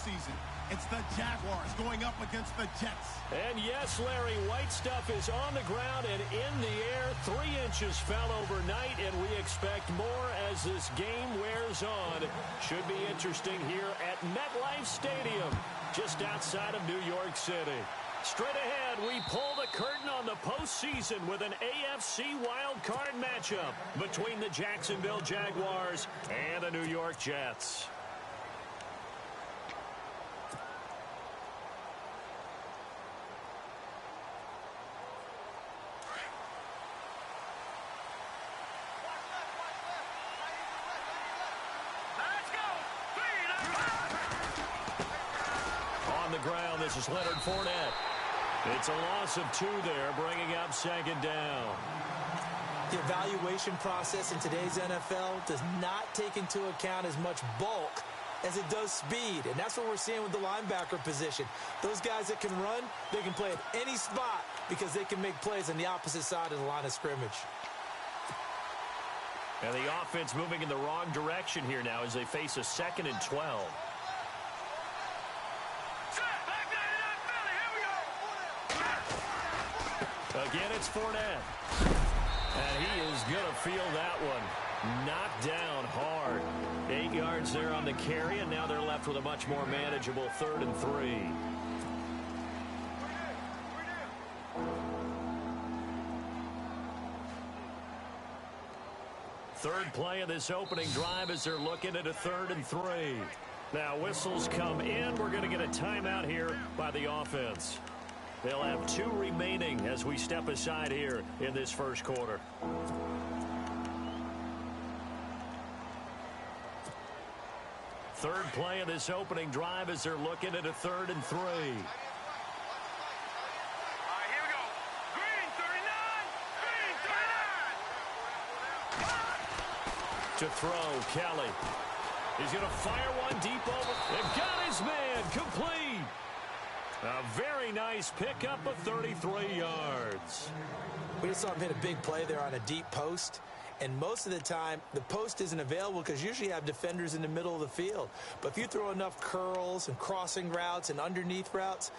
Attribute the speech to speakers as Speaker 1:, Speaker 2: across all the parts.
Speaker 1: postseason. It's the Jaguars going up against the Jets.
Speaker 2: And yes, Larry, white stuff is on the ground and in the air. 3 inches fell overnight, and we expect more as this game wears on. Should be interesting here at MetLife Stadium, just outside of New York City. Straight ahead, we pull the curtain on the postseason with an AFC wildcard matchup between the Jacksonville Jaguars and the New York Jets. On the ground, this is Leonard Fournette. It's a loss of 2 there, bringing up 2nd down.
Speaker 3: The evaluation process in today's NFL does not take into account as much bulk as it does speed, and that's what we're seeing with the linebacker position. Those guys that can run, they can play at any spot because they can make plays on the opposite side of the line of scrimmage.
Speaker 2: And the offense moving in the wrong direction here now as they face a 2nd and 12. Again, it's Fournette. And he is going to feel that one. Knocked down hard. 8 yards there on the carry, and now they're left with a much more manageable 3rd and 3. Third play of this opening drive as they're looking at a 3rd and 3. Now whistles come in. We're going to get a timeout here by the offense. They'll have 2 remaining as we step aside here in this first quarter. Third play of this opening drive as they're looking at a 3rd and 3. To throw, Kelly. He's going to fire one deep over. And got his man complete. A very nice pickup of 33 yards.
Speaker 3: We just saw him hit a big play there on a deep post. And most of the time, the post isn't available because usually you have defenders in the middle of the field. But if you throw enough curls and crossing routes and underneath routes,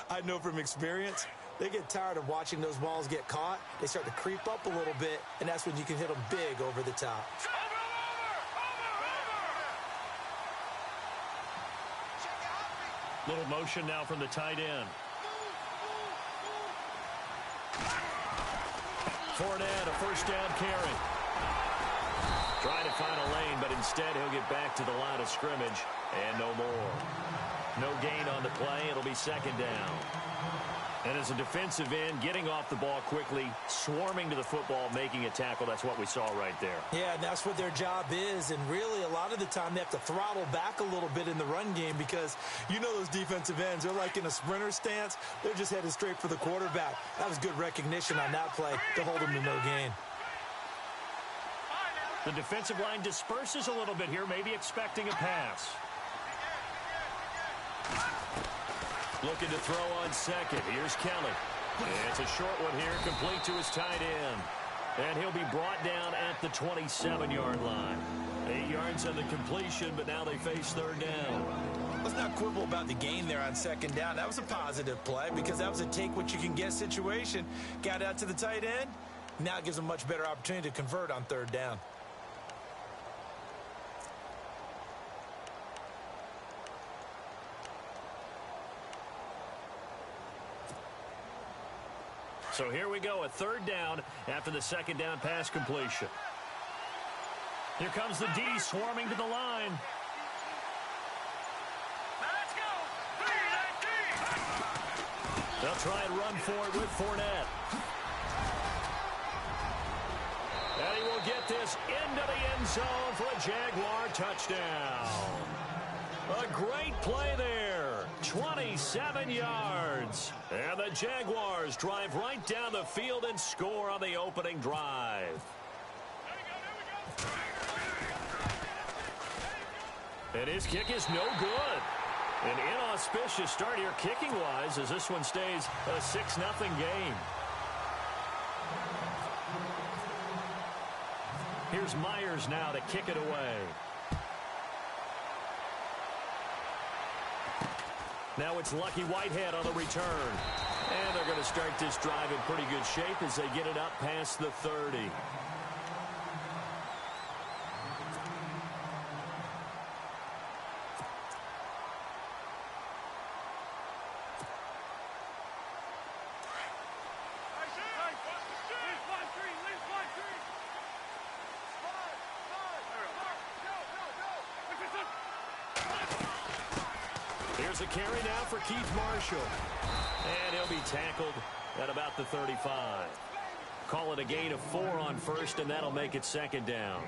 Speaker 3: I know from experience, they get tired of watching those balls get caught. They start to creep up a little bit, and that's when you can hit them big over the top.
Speaker 2: Little motion now from the tight end. Fournette, a first down carry. Trying to find a lane, but instead he'll get back to the line of scrimmage, and no more. No gain on the play. It'll be 2nd down. And as a defensive end, getting off the ball quickly, swarming to the football, making a tackle, that's what we saw right there.
Speaker 3: Yeah, and that's what their job is. And really, a lot of the time, they have to throttle back a little bit in the run game because you know those defensive ends, they're like in a sprinter stance. They're just headed straight for the quarterback. That was good recognition on that play to hold him to no gain.
Speaker 2: The defensive line disperses a little bit here, maybe expecting a pass. Looking to throw on 2nd. Here's Kelly. It's a short one here, complete to his tight end. And he'll be brought down at the 27-yard line. 8 yards on the completion, but now they face 3rd down.
Speaker 3: Let's not quibble about the gain there on 2nd down. That was a positive play because that was a take-what-you-can-get situation. Got out to the tight end. Now it gives them a much better opportunity to convert on 3rd down.
Speaker 2: So here we go, a 3rd down after the 2nd down pass completion. Here comes the D swarming to the line. Let's go. They'll try and run for it with Fournette. And he will get this into the end zone for a Jaguar touchdown. A great play there. 27 yards. And the Jaguars drive right down the field and score on the opening drive. And his kick is no good. An inauspicious start here kicking-wise as this one stays a 6-0 game. Here's Myers now to kick it away. Now it's Lucky Whitehead on the return. And they're going to start this drive in pretty good shape as they get it up past the 30. Here's a carry now for Keith Marshall. And he'll be tackled at about the 35. Call it a gain of 4 on first, and that'll make it second down.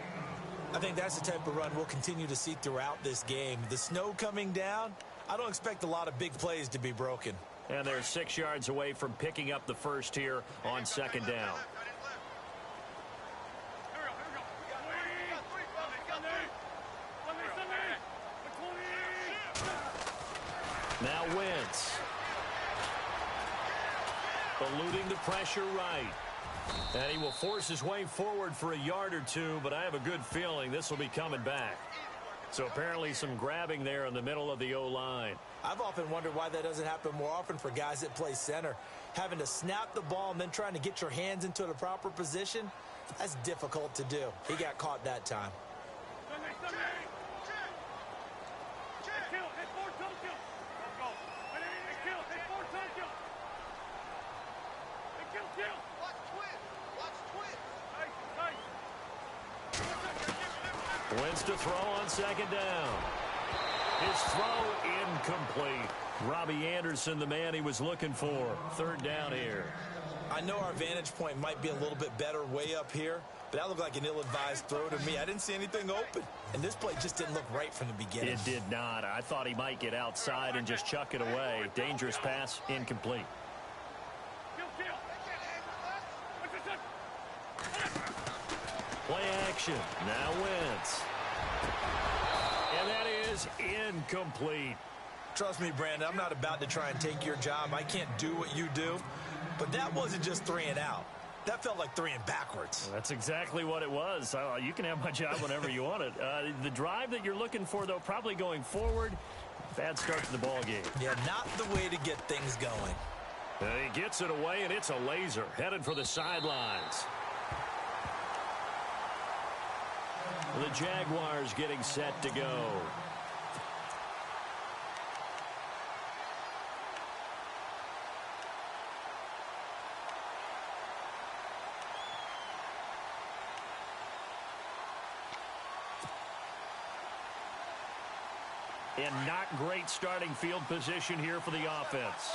Speaker 3: I think that's the type of run we'll continue to see throughout this game. The snow coming down, I don't expect a lot of big plays to be broken.
Speaker 2: And they're 6 yards away from picking up the first here on second down. Now Wentz. Eluding the pressure right. And he will force his way forward for a yard or two, but I have a good feeling this will be coming back. So apparently some grabbing there in the middle of the O-line.
Speaker 3: I've often wondered why that doesn't happen more often for guys that play center. Having to snap the ball and then trying to get your hands into the proper position, that's difficult to do. He got caught that time.
Speaker 2: Wentz to throw on second down. His throw incomplete. Robbie Anderson, the man he was looking for. Third down here.
Speaker 3: I know our vantage point might be a little bit better way up here, but that looked like an ill-advised throw to me. I didn't see anything open, and this play just didn't look right from the beginning.
Speaker 2: It did not. I thought he might get outside and just chuck it away. Dangerous pass, incomplete. Play action. Now Wentz. And that is incomplete.
Speaker 3: Trust me, Brandon, I'm not about to try and take your job. I can't do what you do. But that wasn't just 3 and out. That felt like 3 and backwards.
Speaker 2: Well, that's exactly what it was. You can have my job whenever you want it. The drive that you're looking for, though, probably going forward. Bad start to the ball game.
Speaker 3: Yeah, not the way to get things going.
Speaker 2: He gets it away, and it's a laser. Headed for the sidelines. The Jaguars getting set to go. And not great starting field position here for the offense.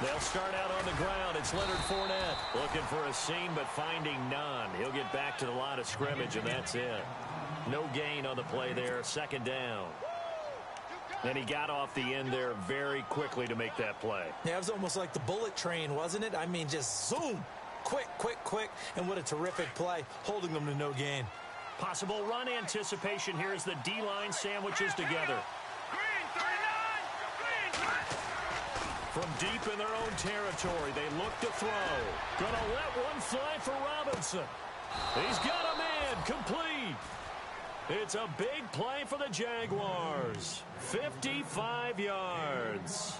Speaker 2: They'll start out on the ground. It's Leonard Fournette looking for a seam, but finding none. He'll get back to the line of scrimmage, and that's it. No gain on the play there. Second down. And he got off the end there very quickly to make that play.
Speaker 3: Yeah, it was almost like the bullet train, wasn't it? I mean, just zoom. Quick, quick, quick. And what a terrific play, holding them to no gain.
Speaker 2: Possible run anticipation here as the D-line sandwiches together. From deep in their own territory, they look to throw. Gonna let one fly for Robinson. He's got a man, complete. It's a big play for the Jaguars. 55 yards.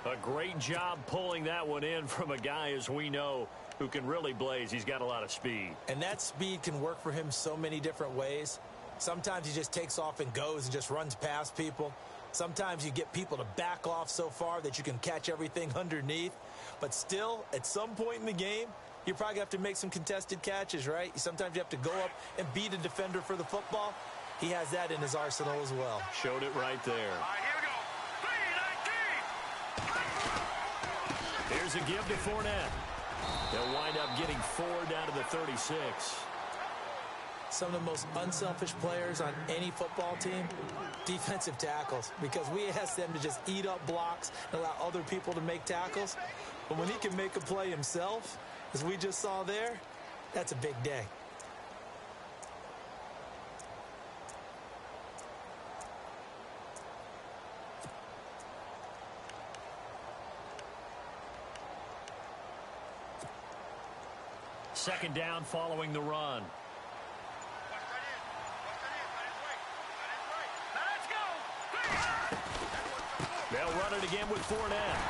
Speaker 2: A great job pulling that one in from a guy, as we know, who can really blaze. He's got a lot of speed.
Speaker 3: And that speed can work for him so many different ways. Sometimes he just takes off and goes and just runs past people. Sometimes you get people to back off so far that you can catch everything underneath. But still, at some point in the game, you probably have to make some contested catches, right? Sometimes you have to go up and beat a defender for the football. He has that in his arsenal as well.
Speaker 2: Showed it right there.
Speaker 4: All right, here we go.
Speaker 2: Here's a give to Fournette. They'll wind up getting 4 down to the 36.
Speaker 3: Some of the most unselfish players on any football team, defensive tackles, because we ask them to just eat up blocks and allow other people to make tackles. But when he can make a play himself, as we just saw there, that's a big day.
Speaker 2: Second down following the run. They'll run it again with Fournette.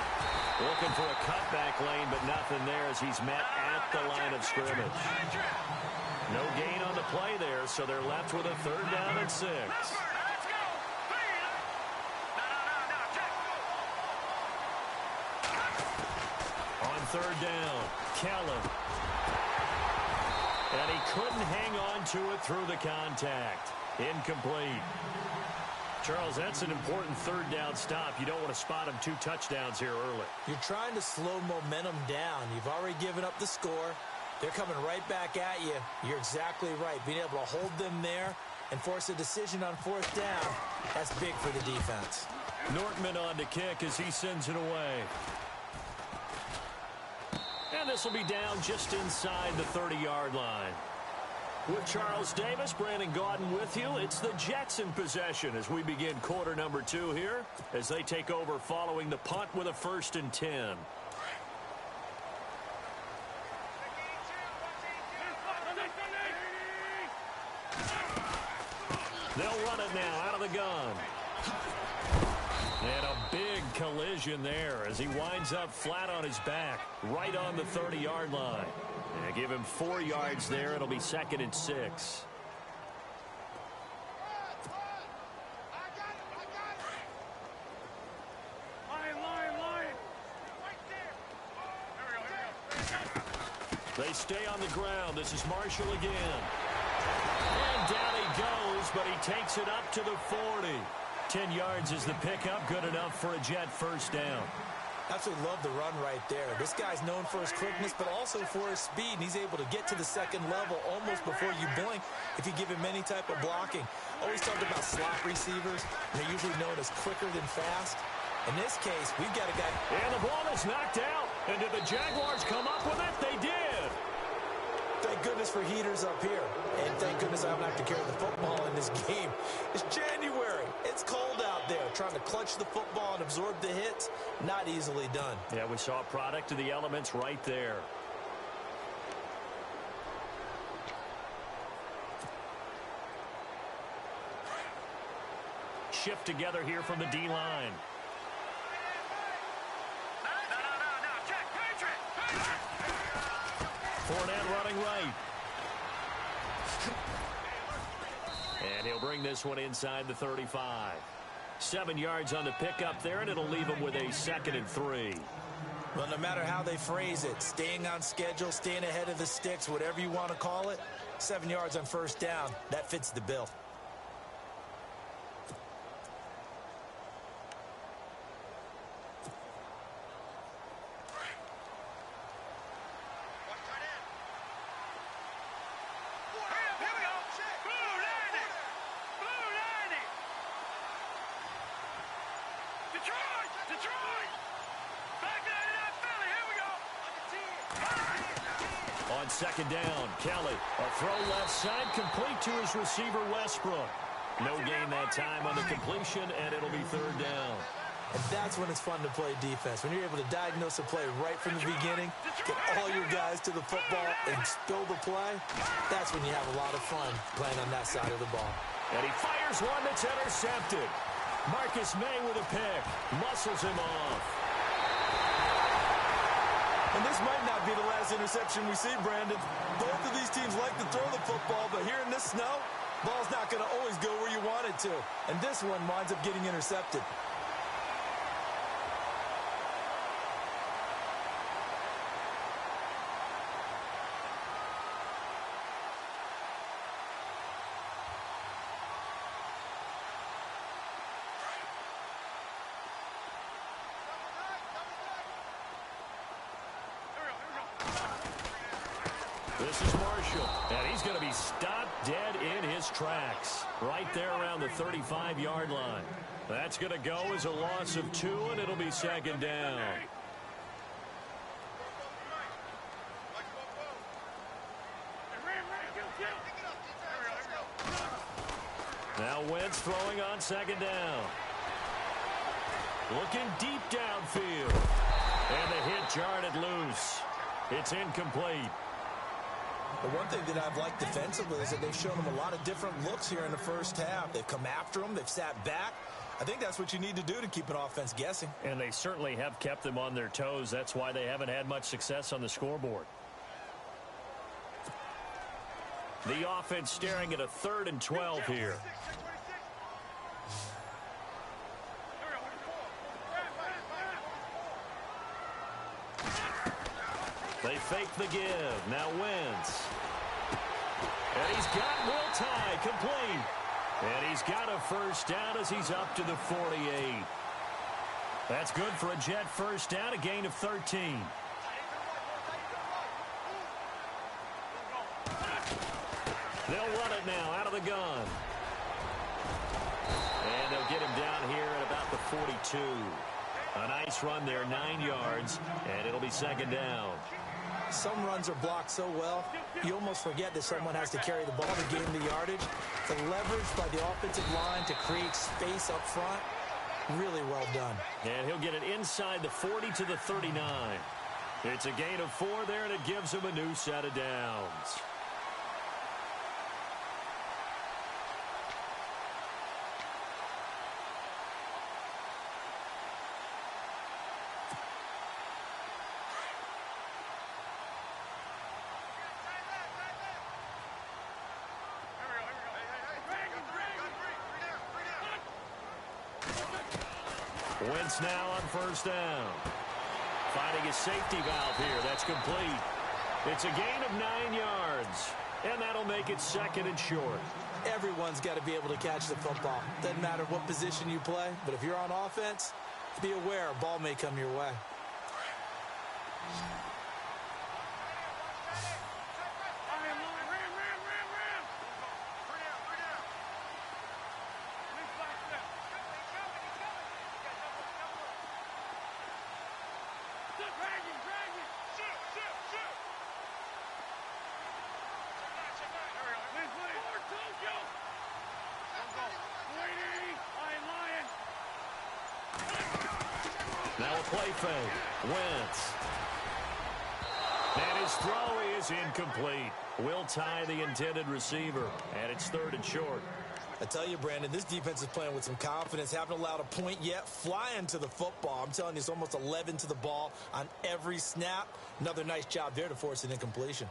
Speaker 2: Looking for a cutback lane, but nothing there as he's met at the line of scrimmage. No gain on the play there, so they're left with a 3rd down and 6. On 3rd down, Kellen. And he couldn't hang on to it through the contact. Incomplete. Charles, that's an important 3rd down stop. You don't want to spot him 2 touchdowns here early.
Speaker 3: You're trying to slow momentum down. You've already given up the score. They're coming right back at you. You're exactly right. Being able to hold them there and force a decision on 4th down, that's big for the defense.
Speaker 2: Nortman on to kick as he sends it away. And this will be down just inside the 30-yard line. With Charles Davis, Brandon Gaudin with you. It's the Jets in possession as we begin quarter number 2 here as they take over following the punt with a 1st and 10. They'll run it now out of the gun. And a big collision there as he winds up flat on his back right on the 30-yard line. And give him 4 yards there. It'll be 2nd and 6. They stay on the ground. This is Marshall again. And down he goes, but he takes it up to the 40. 10 yards is the pickup. Good enough for a Jet 1st down.
Speaker 3: Absolutely love the run right there. This guy's known for his quickness, but also for his speed. And he's able to get to the 2nd level almost before you blink if you give him any type of blocking. Always talked about slot receivers. They're usually known as quicker than fast. In this case, we've got a guy.
Speaker 2: And the ball is knocked out. And did the Jaguars come up with it? They did.
Speaker 3: Thank goodness for heaters up here. And thank goodness I don't have to carry the football in this game. It's January. It's cold out there. Trying to clutch the football and absorb the hits, not easily done.
Speaker 2: Yeah, we saw a product of the elements right there. Shift together here from the D-line. Fournette running right. And he'll bring this one inside the 35. 7 yards on the pickup there, and it'll leave him with a 2nd and 3.
Speaker 3: Well, no matter how they phrase it, staying on schedule, staying ahead of the sticks, whatever you want to call it, 7 yards on 1st down, that fits the bill.
Speaker 2: On 2nd down, Kelly, a throw left side, complete to his receiver, Westbrook. No gain that time on the completion, and it'll be 3rd down.
Speaker 3: And that's when it's fun to play defense. When you're able to diagnose a play right from the beginning, get all your guys to the football, and spill the play, that's when you have a lot of fun playing on that side of the ball.
Speaker 2: And he fires one that's intercepted. Marcus May with a pick. Muscles him off.
Speaker 3: And this might not be the last interception we see, Brandon. Both of these teams like to throw the football, but here in this snow, ball's not going to always go where you want it to. And this one winds up getting intercepted.
Speaker 2: This is Marshall, and he's going to be stopped dead in his tracks, right there around the 35-yard line. That's going to go as a loss of 2, and it'll be 2nd down. Now Wentz throwing on 2nd down. Looking deep downfield. And the hit jarred it loose. It's incomplete.
Speaker 3: The one thing that I've liked defensively is that they've shown them a lot of different looks here in the first half. They've come after them. They've sat back. I think that's what you need to do to keep an offense guessing.
Speaker 2: And they certainly have kept them on their toes. That's why they haven't had much success on the scoreboard. The offense staring at a 3rd and 12 here. They fake the give. Now Wentz. And he's got Will Tye complete. And he's got a first down as he's up to the 48. That's good for a Jet first down, a gain of 13. They'll run it now out of the gun. And they'll get him down here at about the 42. A nice run there, 9 yards, and it'll be 2nd down.
Speaker 3: Some runs are blocked so well, you almost forget that someone has to carry the ball to gain the yardage. The leverage by the offensive line to create space up front, really well done.
Speaker 2: And he'll get it inside the 40 to the 39. It's a gain of 4 there, and it gives him a new set of downs. Wentz now on first down. Finding a safety valve here. That's complete. It's a gain of 9 yards. And that'll make it 2nd and short.
Speaker 3: Everyone's got to be able to catch the football. Doesn't matter what position you play, but if you're on offense, be aware a ball may come your way.
Speaker 2: Now a play fake. Wentz. And his throw is incomplete. Will Tye the intended receiver. And it's 3rd and short.
Speaker 3: I tell you, Brandon, this defense is playing with some confidence. Haven't allowed a point yet. Flying to the football. I'm telling you, it's almost 11 to the ball on every snap. Another nice job there to force an incompletion.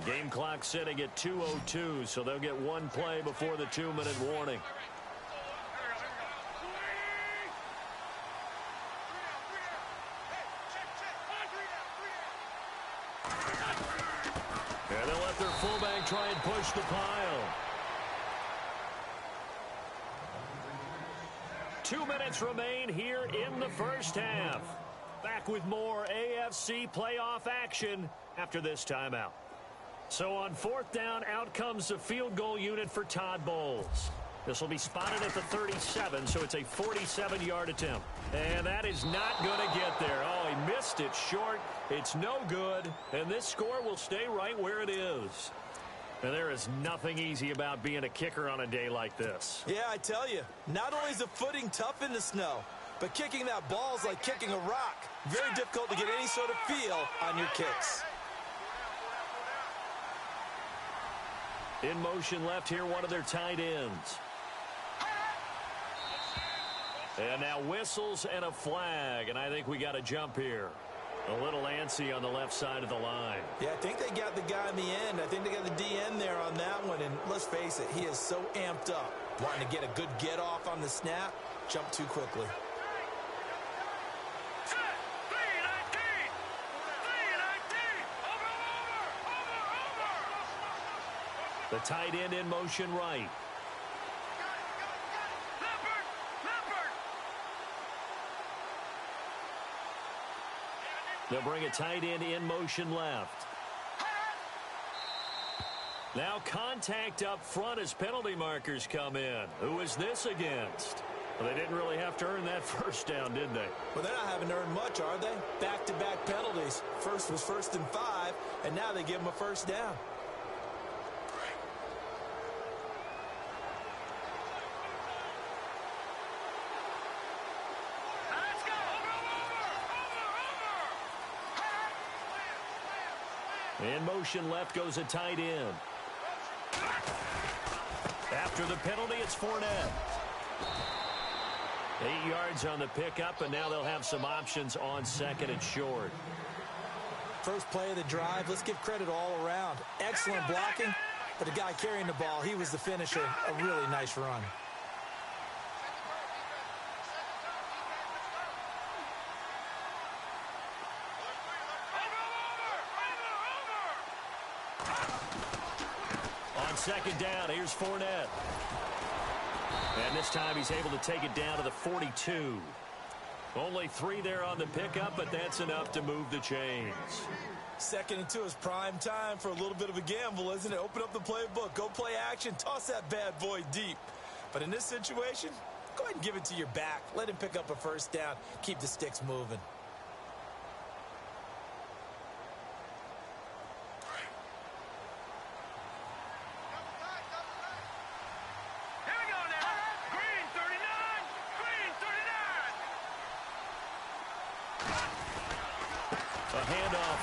Speaker 2: The game clock sitting at 2:02, so they'll get one play before the 2-minute warning. And they'll let their fullback try and push the pile. 2 minutes remain here in the first half. Back with more AFC playoff action after this timeout. So on 4th down, out comes the field goal unit for Todd Bowles. This will be spotted at the 37, so it's a 47-yard attempt. And that is not going to get there. Oh, he missed it short. It's no good, and this score will stay right where it is. And there is nothing easy about being a kicker on a day like this.
Speaker 3: Yeah, I tell you, not only is the footing tough in the snow, but kicking that ball is like kicking a rock. Very difficult to get any sort of feel on your kicks.
Speaker 2: In motion left here, one of their tight ends. And now whistles and a flag, and I think we got a jump here. A little antsy on the left side of the line.
Speaker 3: Yeah, I think they got the guy in the end. I think they got the DN there on that one, and let's face it, he is so amped up. Wanting to get a good get off on the snap, jump too quickly.
Speaker 2: The tight end in motion right. They'll bring a tight end in motion left. Now contact up front as penalty markers come in. Who is this against? Well, they didn't really have to earn that first down, did they?
Speaker 3: Well, they're not having to earn much, are they? Back-to-back penalties. First was 1st and 5, and now they give them a first down.
Speaker 2: In motion left goes a tight end. After the penalty, it's Fournette. 8 yards on the pickup, and now they'll have some options on 2nd and short.
Speaker 3: First play of the drive, let's give credit all around. Excellent blocking, but the guy carrying the ball, he was the finisher. A really nice run.
Speaker 2: On 2nd down, here's Fournette. And this time he's able to take it down to the 42. Only 3 there on the pickup, but that's enough to move the chains.
Speaker 3: 2nd and 2 is prime time for a little bit of a gamble, isn't it? Open up the playbook, go play action, toss that bad boy deep. But in this situation, go ahead and give it to your back. Let him pick up a first down, keep the sticks moving.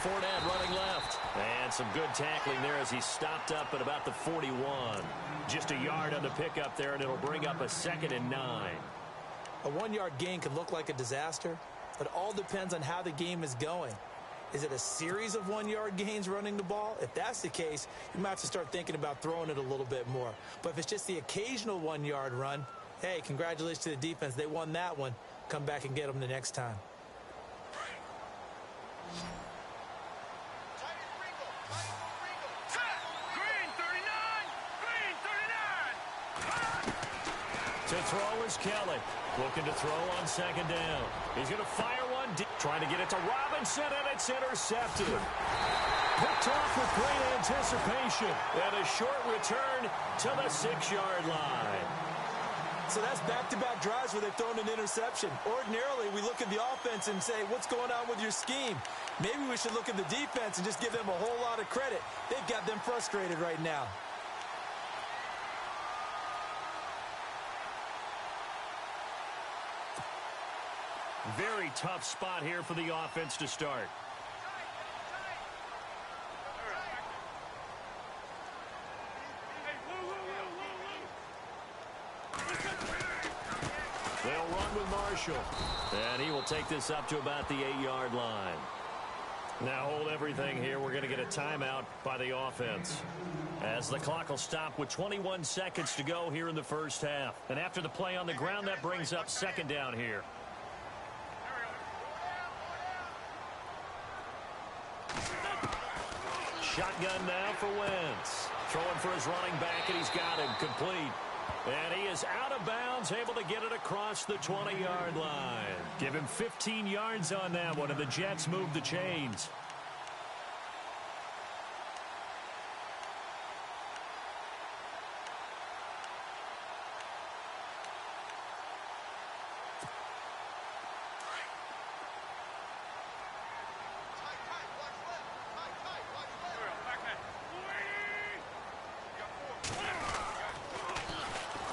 Speaker 2: Fournette running left. And some good tackling there as he stopped up at about the 41. Just a yard on the pickup there, and it'll bring up a 2nd and 9.
Speaker 3: A 1-yard gain can look like a disaster, but it all depends on how the game is going. Is it a series of 1-yard gains running the ball? If that's the case, you might have to start thinking about throwing it a little bit more. But if it's just the occasional 1-yard run, hey, congratulations to the defense. They won that one. Come back and get them the next time.
Speaker 2: To throw is Kelly. Looking to throw on 2nd down. He's going to fire one deep. Trying to get it to Robinson, and it's intercepted. Picked off with great anticipation. And a short return to the 6-yard line.
Speaker 3: So that's back-to-back drives where they've thrown an interception. Ordinarily, we look at the offense and say, what's going on with your scheme? Maybe we should look at the defense and just give them a whole lot of credit. They've got them frustrated right now.
Speaker 2: Very tough spot here for the offense to start. They'll run with Marshall. And he will take this up to about the 8-yard line. Now hold everything here. We're going to get a timeout by the offense, as the clock will stop with 21 seconds to go here in the first half. And after the play on the ground, that brings up 2nd down here. Shotgun now for Wentz. Throwing for his running back, and he's got him complete. And he is out of bounds, able to get it across the 20-yard line. Give him 15 yards on that one, and the Jets move the chains.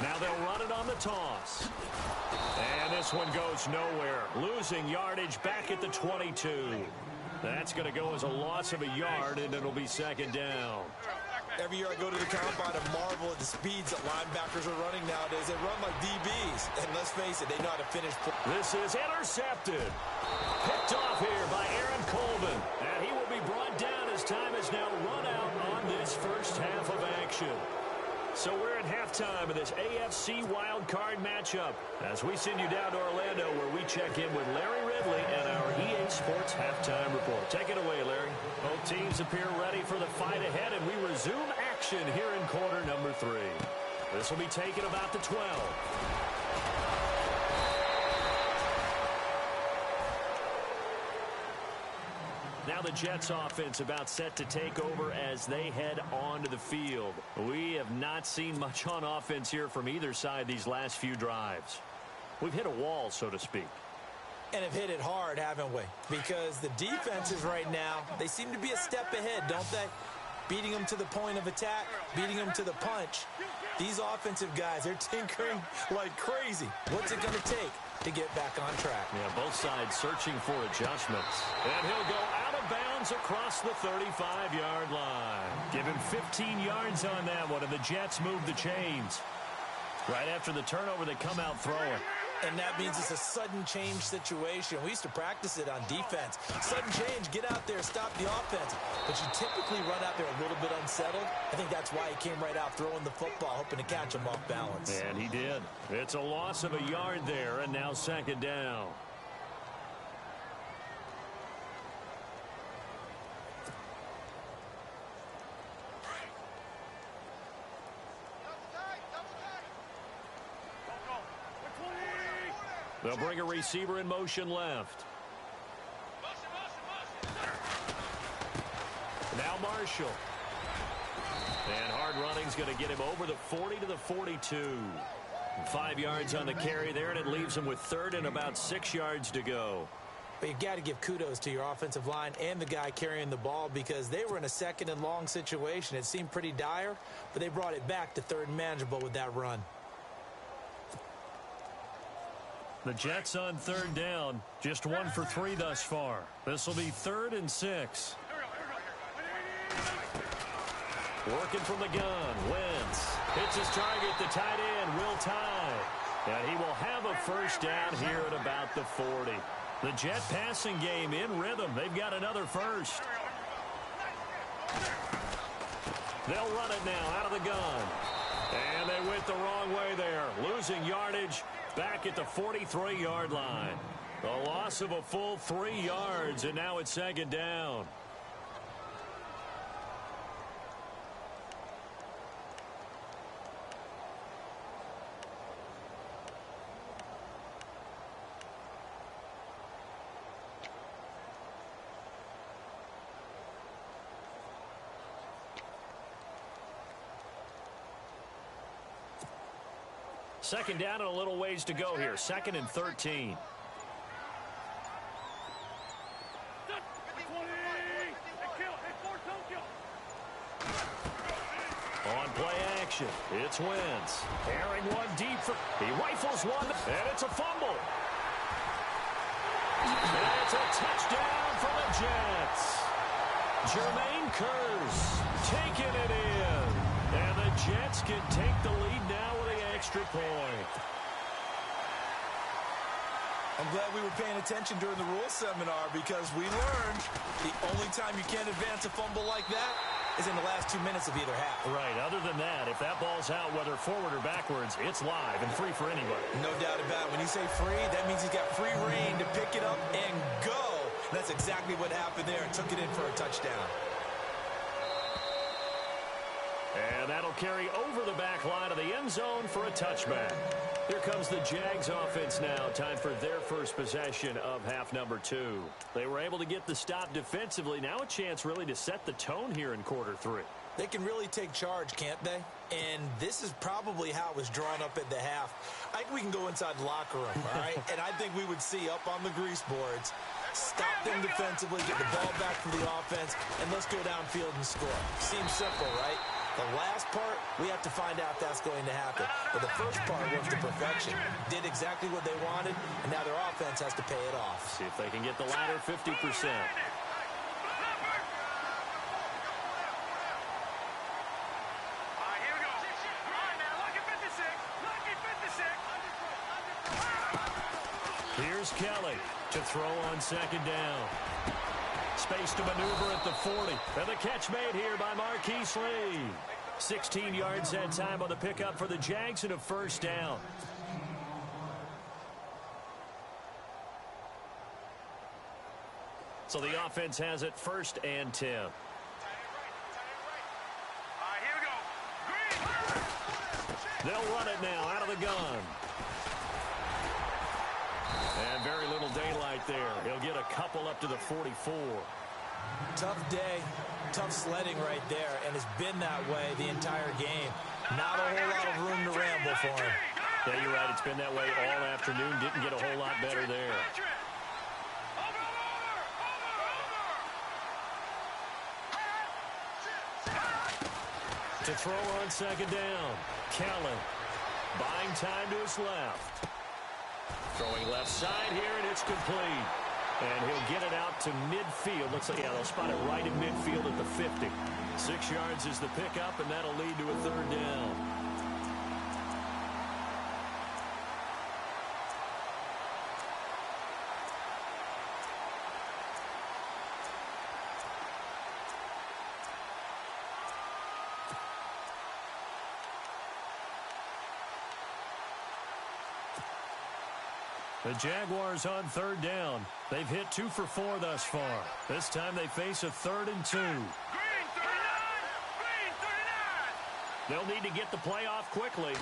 Speaker 2: Now they'll run it on the toss. And this one goes nowhere. Losing yardage back at the 22. That's going to go as a loss of a yard, and it'll be 2nd down.
Speaker 3: Every year I go to the combine and marvel at the speeds that linebackers are running nowadays. They run like DBs. And let's face it, they know how to finish.
Speaker 2: This is intercepted. Picked off here by Aaron Colvin. And he will be brought down as time has now run out on this first half of action. So we're at halftime of this AFC wildcard matchup as we send you down to Orlando, where we check in with Larry Ridley and our EA Sports halftime report. Take it away, Larry. Both teams appear ready for the fight ahead, and we resume action here in quarter number 3. This will be taken about the 12. Now the Jets offense about set to take over as they head onto the field. We have not seen much on offense here from either side these last few drives. We've hit a wall, so to speak.
Speaker 3: And have hit it hard, haven't we? Because the defenses right now, they seem to be a step ahead, don't they? Beating them to the point of attack, beating them to the punch. These offensive guys, they're tinkering like crazy. What's it going to take? to get back on track.
Speaker 2: Yeah, both sides searching for adjustments. And he'll go out of bounds across the 35-yard line. Give him 15 yards on that one, and the Jets move the chains. Right after the turnover, they come out throwing.
Speaker 3: And that means it's a sudden change situation. We used to practice it on defense. Sudden change, get out there, stop the offense. But you typically run out there a little bit unsettled. I think that's why he came right out throwing the football, hoping to catch him off balance.
Speaker 2: And he did. It's a loss of a yard there, and now second down. They'll bring a receiver in motion left. Now Marshall. And hard running's going to get him over the 40 to the 42. 5 yards on the carry there, and it leaves him with third and about 6 yards to go.
Speaker 3: But you've got to give kudos to your offensive line and the guy carrying the ball because they were in a second and long situation. It seemed pretty dire, but they brought it back to third and manageable with that run.
Speaker 2: The Jets on third down, just 1 for 3 thus far. This will be 3rd and 6. Working from the gun, Wentz hits his target, the tight end, Will Tye. And he will have a first down here at about the 40. The Jet passing game in rhythm. They've got another first. They'll run it now out of the gun. And they went the wrong way there, losing yardage. Back at the 43-yard line. A loss of a full 3 yards, and now it's second down. Second down and a little ways to go here. 2nd and 13. On play action, it's Wentz. Carrying one deep. He rifles one, and it's a fumble. And it's a touchdown for the Jets. Jermaine Kearse taking it in. And the Jets can take the lead now with an extra point.
Speaker 3: I'm glad we were paying attention during the rules seminar because we learned the only time you can't advance a fumble like that is in the last 2 minutes of either half.
Speaker 2: Right. Other than that, if that ball's out, whether forward or backwards, it's live and free for anybody.
Speaker 3: No doubt about it. When you say free, that means he's got free reign to pick it up and go. And that's exactly what happened there and took it in for a touchdown.
Speaker 2: And that'll carry over the back line of the end zone for a touchback. Here comes the Jags offense now. Time for their first possession of half number 2. They were able to get the stop defensively. Now a chance really to set the tone here in quarter 3.
Speaker 3: They can really take charge, can't they? And this is probably how it was drawn up at the half. I think we can go inside the locker room, all right? And I think we would see up on the grease boards, stop them defensively, get the ball back for the offense, and let's go downfield and score. Seems simple, right? The last part, we have to find out if that's going to happen. But the first part was to perfection. Did exactly what they wanted, and now their offense has to pay it off.
Speaker 2: See if they can get the latter 50%. Here's Kelly to throw on second down. Space to maneuver at the 40. And the catch made here by Marquise Lee. 16 yards that time on the pickup for the Jags and a first down. So the offense has it 1st and 10. They'll run it now out of the gun. And very little daylight there. He'll get a couple up to the 44.
Speaker 3: Tough day, tough sledding right there, and it's been that way the entire game. Not a whole lot of room to ramble for him.
Speaker 2: Yeah, you're right. It's been that way all afternoon. Didn't get a whole lot better there. To throw on second down, Kelly buying time to his left. Throwing left side here, and it's complete. And he'll get it out to midfield. Looks like, yeah, they'll spot it right in midfield at the 50. 6 yards is the pickup, and that'll lead to a third down. The Jaguars on third down. They've hit 2 for 4 thus far. This time they face a 3rd and 2.
Speaker 4: Green 39! Green 39!
Speaker 2: They'll need to get the play off quickly.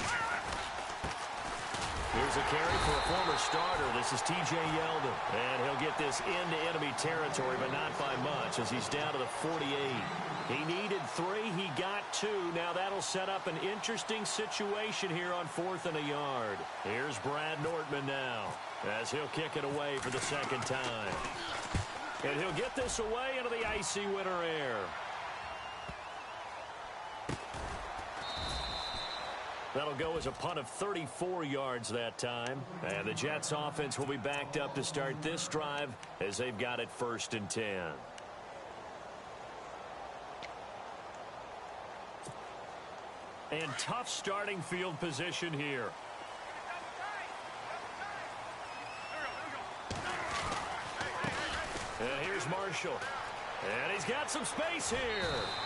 Speaker 2: Here's a carry for a former starter. This is T.J. Yeldon. And he'll get this into enemy territory, but not by much as he's down to the 48. He needed 3. He got 2. Now that'll set up an interesting situation here on 4th and a yard. Here's Brad Nortman now as he'll kick it away for the 2nd time. And he'll get this away into the icy winter air. That'll go as a punt of 34 yards that time. And the Jets offense will be backed up to start this drive as they've got it 1st and 10. And tough starting field position here. And here's Marshall. And he's got some space here.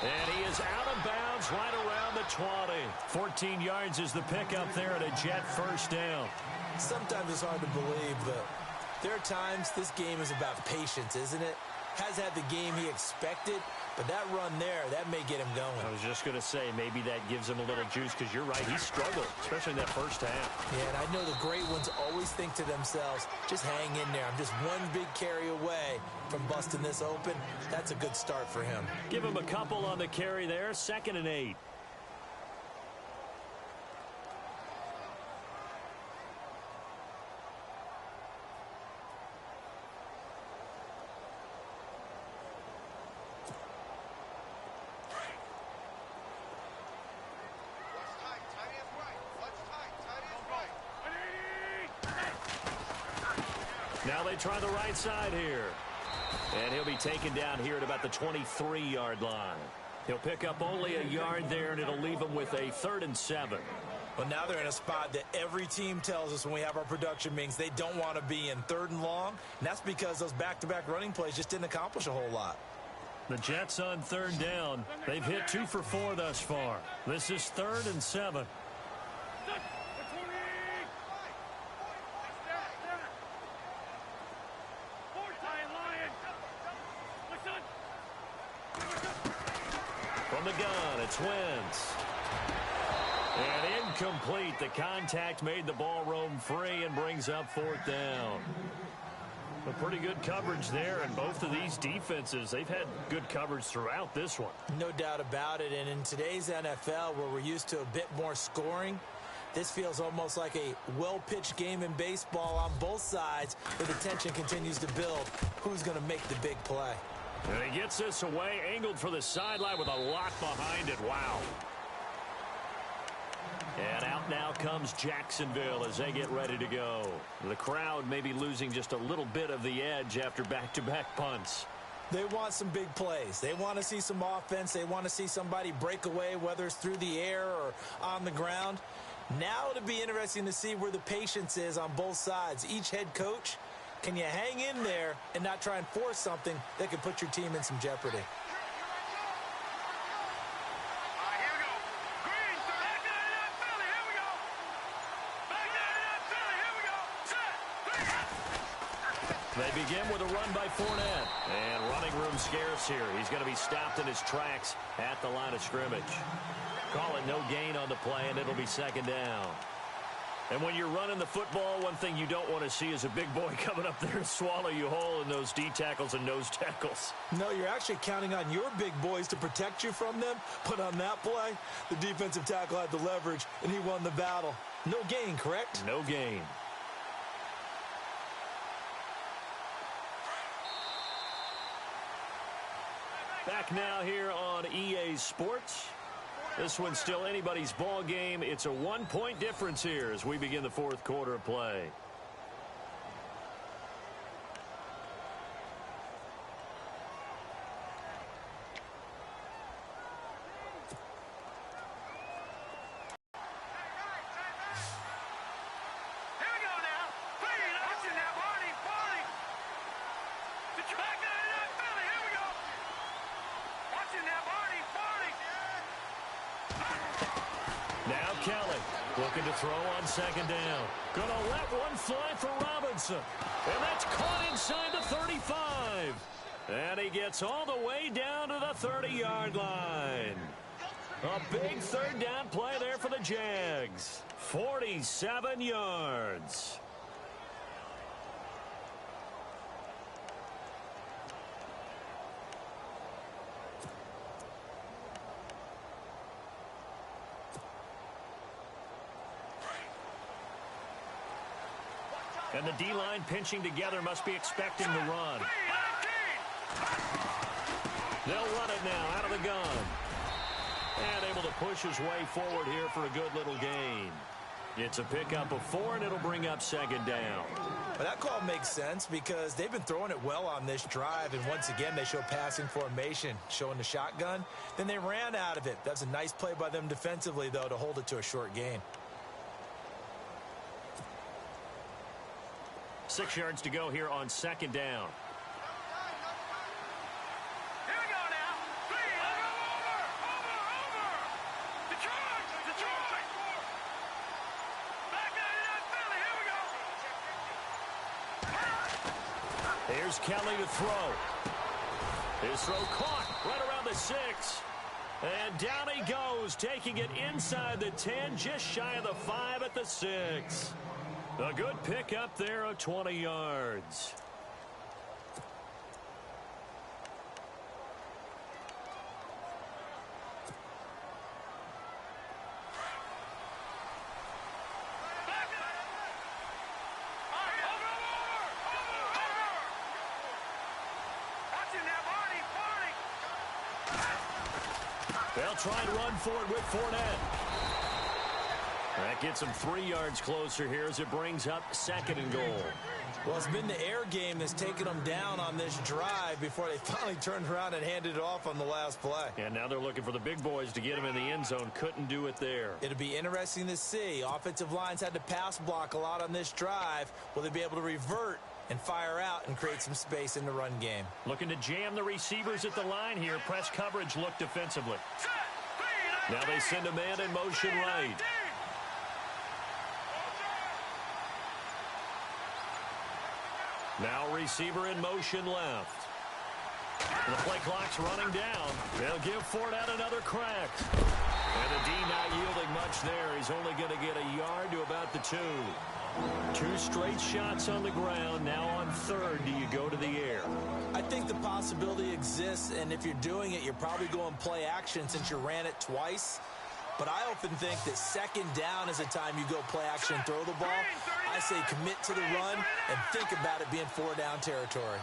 Speaker 2: And he is out of bounds right around the 20. 14 yards is the pickup there at a Jet 1st down.
Speaker 3: Sometimes it's hard to believe, but there are times this game is about patience, isn't it? Has had the game he expected, but that run there, that may get him going.
Speaker 2: I was just going to say, maybe that gives him a little juice because you're right, he struggled, especially in that first half.
Speaker 3: Yeah, and I know the great ones always think to themselves, just hang in there. I'm just one big carry away from busting this open. That's a good start for him.
Speaker 2: Give him a couple on the carry there, 2nd and 8. Now they try the right side here. And he'll be taken down here at about the 23-yard line. He'll pick up only a yard there, and it'll leave him with a 3rd and 7.
Speaker 3: Well, now they're in a spot that every team tells us when we have our production meetings they don't want to be in, 3rd and long. And that's because those back-to-back running plays just didn't accomplish a whole lot.
Speaker 2: The Jets on 3rd down. They've hit 2 for 4 thus far. This is 3rd and 7. From the gun, it's Wentz. And incomplete. The contact made the ball roam free and brings up 4th down. A pretty good coverage there, and both of these defenses, they've had good coverage throughout this one.
Speaker 3: No doubt about it, and in today's NFL, where we're used to a bit more scoring, this feels almost like a well-pitched game in baseball on both sides, where the tension continues to build. Who's going to make the big play?
Speaker 2: And he gets this away, angled for the sideline with a lot behind it. Wow. And out now comes Jacksonville as they get ready to go. The crowd may be losing just a little bit of the edge after back-to-back punts.
Speaker 3: They want some big plays. They want to see some offense. They want to see somebody break away, whether it's through the air or on the ground. Now it'll be interesting to see where the patience is on both sides. Each head coach, can you hang in there and not try and force something that could put your team in some jeopardy?
Speaker 2: They begin with a run by Fournette. And running room scarce here. He's going to be stopped in his tracks at the line of scrimmage. Call it no gain on the play, and it'll be 2nd down. And when you're running the football, one thing you don't want to see is a big boy coming up there and swallow you whole in those D tackles and nose tackles.
Speaker 3: No, you're actually counting on your big boys to protect you from them. But on that play, the defensive tackle had the leverage, and he won the battle. No gain, correct?
Speaker 2: No gain. Back now here on EA Sports. This one's still anybody's ball game. It's a 1-point difference here as we begin the 4th quarter of play. Looking to throw on second down. Gonna let one fly for Robinson. And that's caught inside the 35. And he gets all the way down to the 30-yard line. A big third down play there for the Jags. 47 yards. And the D-line pinching together must be expecting the run. They'll run it now out of the gun. And able to push his way forward here for a good little gain. It's a pickup of 4, and it'll bring up second down.
Speaker 3: But that call makes sense because they've been throwing it well on this drive, and once again they show passing formation, showing the shotgun. Then they ran out of it. That's a nice play by them defensively, though, to hold it to a short gain.
Speaker 2: 6 yards to go here on second down.
Speaker 4: Here we go now. 3, over. Detroit. Back out of that Philly. Here we go.
Speaker 2: Here's Kelly to throw. His throw caught right around the 6. And down he goes, taking it inside the 10, just shy of the 5 at the 6. A good pickup there of 20 yards. They'll try and run for it with Fournette. That gets him 3 yards closer here as it brings up second and goal.
Speaker 3: Well, it's been the air game that's taken them down on this drive before they finally turned around and handed it off on the last play.
Speaker 2: And now they're looking for the big boys to get him in the end zone. Couldn't do it there.
Speaker 3: It'll be interesting to see. Offensive lines had to pass block a lot on this drive. Will they be able to revert and fire out and create some space in the run game?
Speaker 2: Looking to jam the receivers at the line here. Press coverage look defensively. Now they send a man in motion right. Now receiver in motion left. The play clock's running down. They'll give Fournette another crack. And the D not yielding much there. He's only going to get a yard to about the 2. 2 straight shots on the ground. Now on third, do you go to the air?
Speaker 3: I think the possibility exists, and if you're doing it, you're probably going play action since you ran it twice. But I often think that second down is a time you go play action and throw the ball. I say commit to the run and think about it being 4-down territory.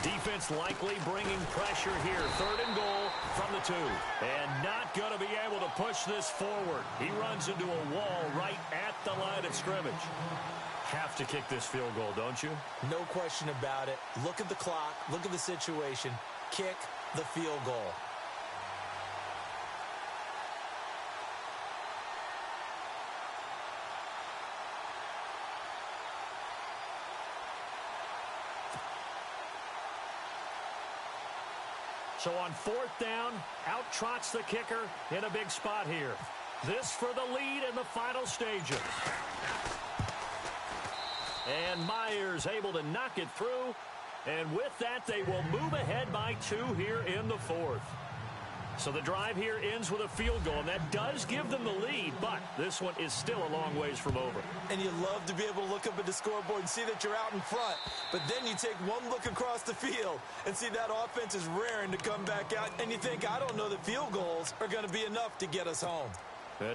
Speaker 2: Defense likely bringing pressure here. 3rd and goal from the 2. And not going to be able to push this forward. He runs into a wall right at the line of scrimmage. Have to kick this field goal, don't you?
Speaker 3: No question about it. Look at the clock. Look at the situation. Kick the field goal.
Speaker 2: So on 4th down, out trots the kicker in a big spot here. This for the lead in the final stages. And Myers able to knock it through. And with that, they will move ahead by 2 here in the 4th. So the drive here ends with a field goal, and that does give them the lead, but this one is still a long ways from over.
Speaker 3: And you love to be able to look up at the scoreboard and see that you're out in front, but then you take one look across the field and see that offense is raring to come back out, and you think, I don't know that field goals are going to be enough to get us home.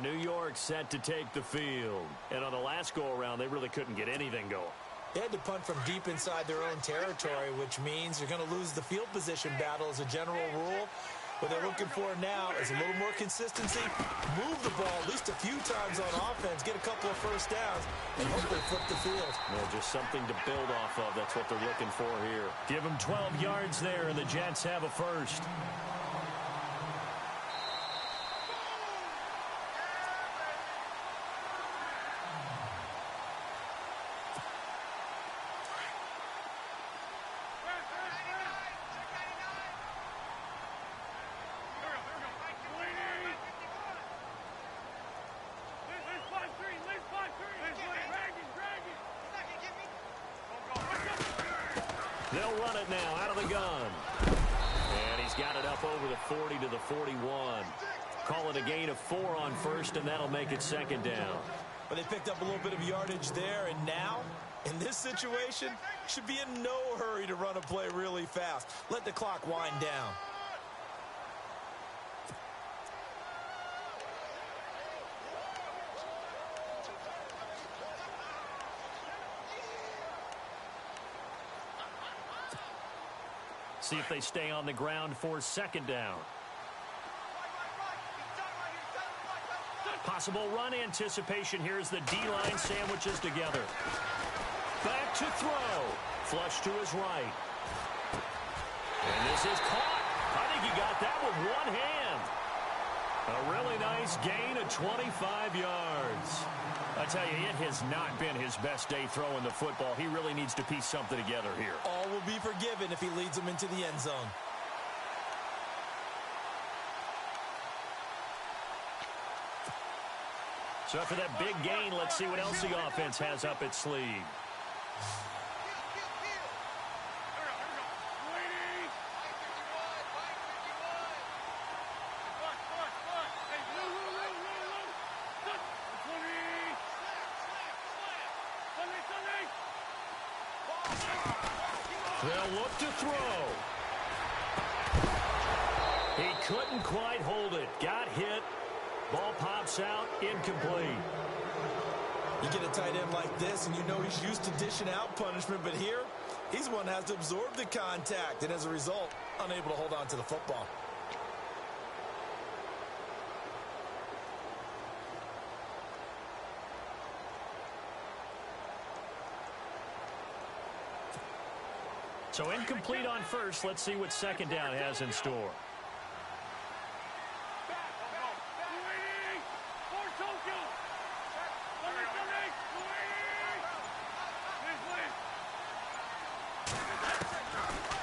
Speaker 2: New York set to take the field, and on the last go-around, they really couldn't get anything going.
Speaker 3: They had to punt from deep inside their own territory, which means you're going to lose the field position battle as a general rule. What they're looking for now is a little more consistency, move the ball at least a few times on offense, get a couple of first downs, and hopefully flip the field.
Speaker 2: Well, just something to build off of. That's what they're looking for here. Give them 12 yards there, and the Jets have a first. They'll run it now out of the gun. And he's got it up over the 40 to the 41. Call it a gain of 4 on first, and that'll make it second down.
Speaker 3: But they picked up a little bit of yardage there, and now, in this situation, should be in no hurry to run a play really fast. Let the clock wind down.
Speaker 2: See if they stay on the ground for second down. Possible run anticipation here as the D-line sandwiches together. Back to throw. Flush to his right. And this is caught. I think he got that with one hand. A really nice gain of 25 yards. I tell you, it has not been his best day throwing the football. He really needs to piece something together here.
Speaker 3: All will be forgiven if he leads them into the end zone.
Speaker 2: So after that big gain, let's see what else the offense has up its sleeve. They'll look to throw. He couldn't quite hold it. Got hit. Ball pops out, incomplete.
Speaker 3: You get a tight end like this, and you know he's used to dishing out punishment, but here, he's the one that has to absorb the contact, and as a result, unable to hold on to the football.
Speaker 2: So incomplete on first. Let's see what second down has in store.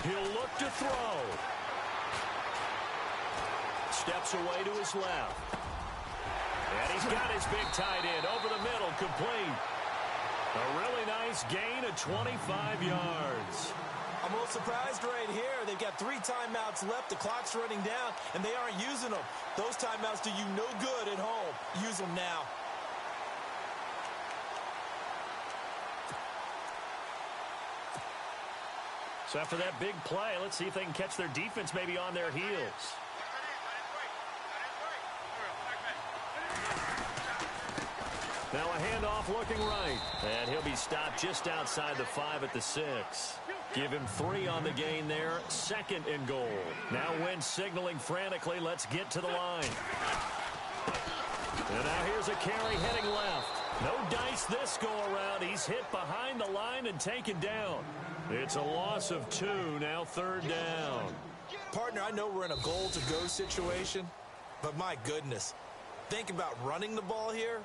Speaker 2: He'll look to throw. Steps away to his left. And he's got his big tight end over the middle, complete. A really nice gain of 25 yards.
Speaker 3: I'm a little surprised right here. They've got 3 timeouts left. The clock's running down, and they aren't using them. Those timeouts do you no good at home. Use them now.
Speaker 2: So after that big play, let's see if they can catch their defense maybe on their heels. Now a handoff looking right. And he'll be stopped just outside the 5 at the 6. Give him 3 on the gain there. Second and goal. Now Wentz signaling frantically, let's get to the line. And now here's a carry heading left. No dice this go around. He's hit behind the line and taken down. It's a loss of 2, now third down.
Speaker 3: Partner, I know we're in a goal-to-go situation, but my goodness, think about running the ball here.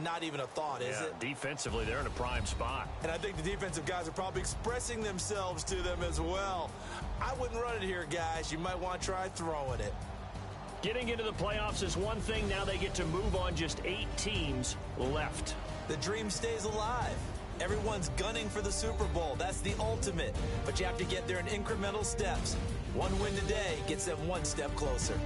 Speaker 3: Not even a thought, is it?
Speaker 2: Defensively, they're in a prime spot.
Speaker 3: And I think the defensive guys are probably expressing themselves to them as well. I wouldn't run it here, guys. You might want to try throwing it.
Speaker 2: Getting into the playoffs is one thing. Now they get to move on. Just 8 teams left.
Speaker 3: The dream stays alive. Everyone's gunning for the Super Bowl. That's the ultimate. But you have to get there in incremental steps. One win today gets them 1 step closer.